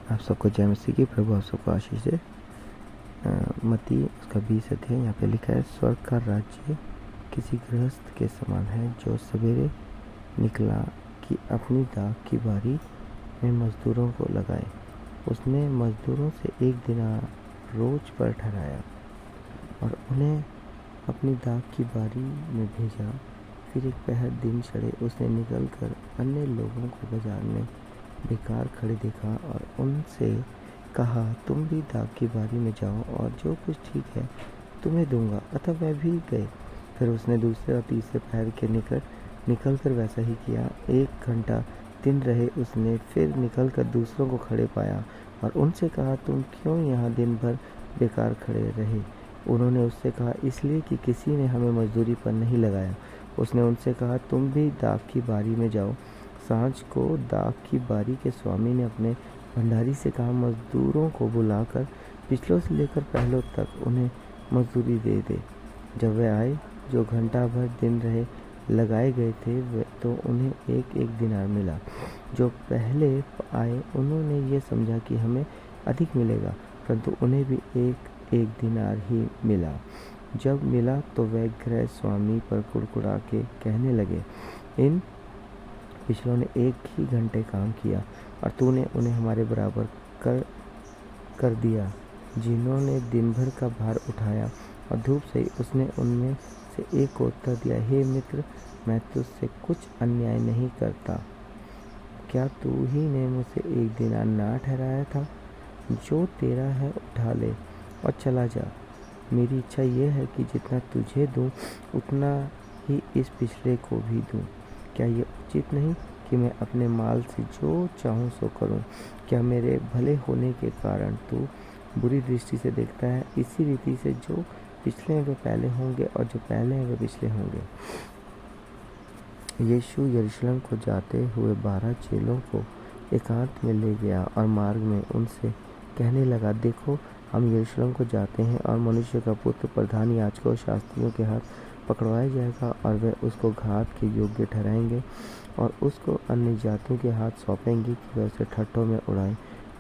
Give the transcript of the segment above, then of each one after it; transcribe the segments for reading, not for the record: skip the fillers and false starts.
आप सबको जय मसीह की। प्रभु आप सबको आशीष दे। मत्ती उसका 20 अध्याय यहाँ पे लिखा है, स्वर्ग का राज्य किसी गृहस्थ के समान है जो सवेरे निकला कि अपनी दाख की बारी में मजदूरों को लगाए। उसने मजदूरों से 1 दिनार रोज पर ठहराया और उन्हें अपनी दाख की बारी में भेजा। फिर एक पहर दिन चढ़े उसने निकलकर अन्य लोगों को बाजार में बेकार खड़े देखा और उनसे कहा, तुम भी दाख की बारी में जाओ और जो कुछ ठीक है तुम्हें दूंगा। अतः वह भी गए। फिर उसने दूसरे और तीसरे पहर के निकल कर वैसा ही किया। 1 घंटा दिन रहे उसने फिर निकल कर दूसरों को खड़े पाया और उनसे कहा, तुम क्यों यहाँ दिन भर बेकार खड़े रहे? उन्होंने उससे कहा, इसलिए कि किसी ने हमें मजदूरी पर नहीं लगाया। उसने उनसे कहा, तुम भी दाख की बारी में जाओ। सांझ को दाख की बारी के स्वामी ने अपने भंडारी से कहा, मजदूरों को बुलाकर पिछलों से लेकर पहलों तक उन्हें मजदूरी दे दे। जब वे आए जो घंटा भर दिन रहे लगाए गए थे तो उन्हें 1-1 दिनार मिला। जो पहले आए उन्होंने ये समझा कि हमें अधिक मिलेगा, परंतु उन्हें भी 1-1 दिनार ही मिला। जब मिला तो वे गृह स्वामी पर कुड़कुड़ा के कहने लगे, इन पिछलों ने 1 ही घंटे काम किया और तूने उन्हें हमारे बराबर कर दिया, जिन्होंने दिन भर का भार उठाया और धूप सही। उसने उनमें से एक को उत्तर दिया, हे मित्र, मैं तुझसे कुछ अन्याय नहीं करता। क्या तू ही ने मुझसे 1 दिनार ना ठहराया था? जो तेरा है उठा ले और चला जा। मेरी इच्छा यह है कि जितना तुझे दूं उतना ही इस पिछले को भी दूं। क्या ये उचित नहीं कि मैं अपने माल से जो चाहूँ सो करूँ? क्या मेरे भले होने के कारण तू बुरी दृष्टि से देखता है? इसी रीति से जो पिछले हैं वे पहले होंगे और जो पहले हैं वे पिछले होंगे। यीशु यरूशलेम को जाते हुए 12 चेलों को एकांत में ले गया और मार्ग में उनसे कहने लगा, देखो, हम यरूशलेम को जाते हैं और मनुष्य का पुत्र प्रधान याजकों और शास्त्रियों के हाथ पकड़वाया जाएगा और वे उसको घात के योग्य ठहराएंगे और उसको अन्य जातियों के हाथ सौंपेंगे कि वह उसे ठट्ठों में उड़ाए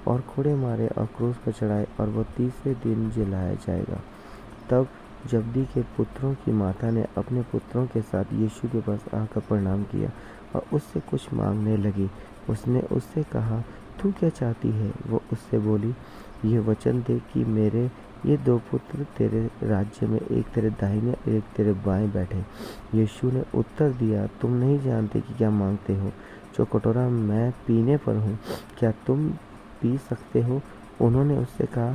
और कोड़े मारे और क्रूस पर चढ़ाए और वह तीसरे दिन जलाया जाएगा। तब जब्दी के पुत्रों की माता ने अपने पुत्रों के साथ यीशु के पास आकर प्रणाम किया और उससे कुछ मांगने लगी। उसने उससे कहा, तू क्या चाहती है? वो उससे बोली, ये वचन दे कि मेरे ये 2 पुत्र तेरे राज्य में एक तेरे दाहिने और एक तेरे बाएं बैठे। यीशु ने उत्तर दिया, तुम नहीं जानते कि क्या मांगते हो। जो कटोरा मैं पीने पर हूँ, क्या तुम पी सकते हो? उन्होंने उससे कहा,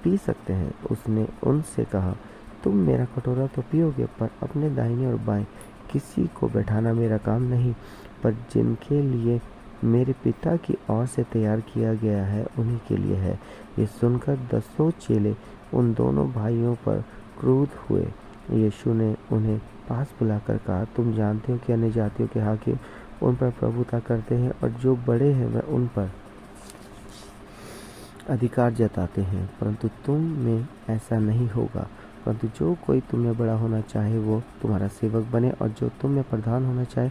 पी सकते हैं। उसने उनसे कहा, तुम मेरा कटोरा तो पियोगे, पर अपने दाहिने और बाएं किसी को बैठाना मेरा काम नहीं, पर जिनके लिए मेरे पिता की ओर से तैयार किया गया है उन्हीं के लिए है। ये सुनकर 10 चेले उन दोनों भाइयों पर क्रुद्ध हुए। यीशु ने उन्हें पास बुलाकर कहा, तुम जानते हो कि अन्य जातियों के हाकिम उन पर प्रभुता करते हैं और जो बड़े हैं वह उन पर अधिकार जताते हैं, परंतु तुम में ऐसा नहीं होगा। परंतु जो कोई तुम में बड़ा होना चाहे वो तुम्हारा सेवक बने और जो तुम में प्रधान होना चाहे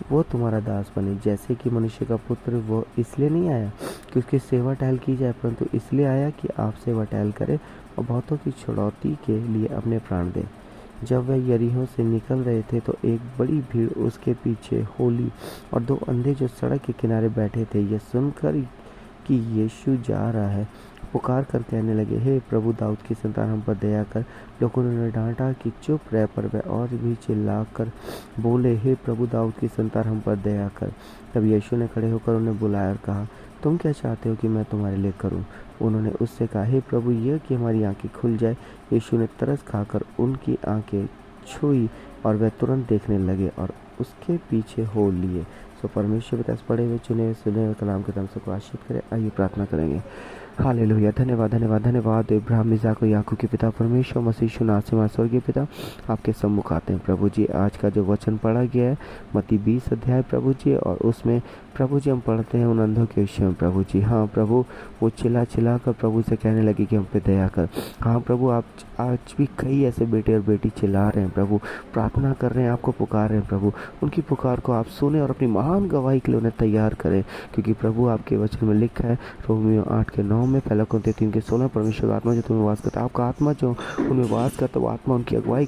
वो तुम्हारा दास बने। जैसे कि मनुष्य का पुत्र वो इसलिए नहीं आया कि उसकी सेवा टहल की जाए, परंतु इसलिए आया कि आप सेवा टहल करें और बहुतों की छुड़ौती के लिए अपने प्राण दें। जब वह यरीहो से निकल रहे थे तो एक बड़ी भीड़ उसके पीछे हो ली और 2 अंधे जो सड़क के किनारे बैठे थे, यह सुनकर कि यीशु जा रहा है, पुकार कर कहने लगे, हे प्रभु, दाऊद की संतान, हम पर दया कर। लोगों ने उन्हें डांटा कि चुप रह, पर वह और भी चिल्लाकर बोले, हे प्रभु, दाऊद की संतान, हम पर दया कर। तब यीशु ने खड़े होकर उन्हें बुलाया और कहा, तुम क्या चाहते हो कि मैं तुम्हारे लिए करूं? उन्होंने उससे कहा, हे प्रभु, यह कि हमारी आंखें खुल जाए। यीशु ने तरस खाकर उनकी आंखें छुई और वह तुरंत देखने लगे और उसके पीछे हो लिए। तो परमेश्वर पिता पढ़े हुए चुने हुए सुने हुए कलाम के नाम से आशीष करे। आइए प्रार्थना करेंगे। हालेलुया। धन्यवाद धन्यवाद धन्यवाद। इब्राहिम, इसहाक और याकूब के पिता परमेश्वर मसीह यीशु नासरी स्वर्गीय पिता, आपके सम्मुख आते हैं प्रभु जी। आज का जो वचन पढ़ा गया है मत्ती 20 अध्याय प्रभु जी, और उसमें प्रभु जी हम पढ़ते हैं उन अंधों के विषय में प्रभु जी। हाँ प्रभु, वो चिल्ला चिल्ला कर प्रभु से कहने लगी कि हम पे दया कर। हाँ प्रभु, आप आज भी कई ऐसे बेटे और बेटी चिल्ला रहे हैं प्रभु, प्रार्थना कर रहे हैं, आपको पुकार रहे हैं प्रभु। उनकी पुकार को आप सुने और अपनी महान गवाही के लिए उन्हें तैयार करें, क्योंकि प्रभु आपके वचन में लिखा है रोमियो 8:9 में, पहला कुरिन्थियों 3:16, परमेश्वर का आत्मा जो तुम्हें वास करता है, आपका आत्मा जो उनमें वास करता है वो आत्मा उनकी अगुवाई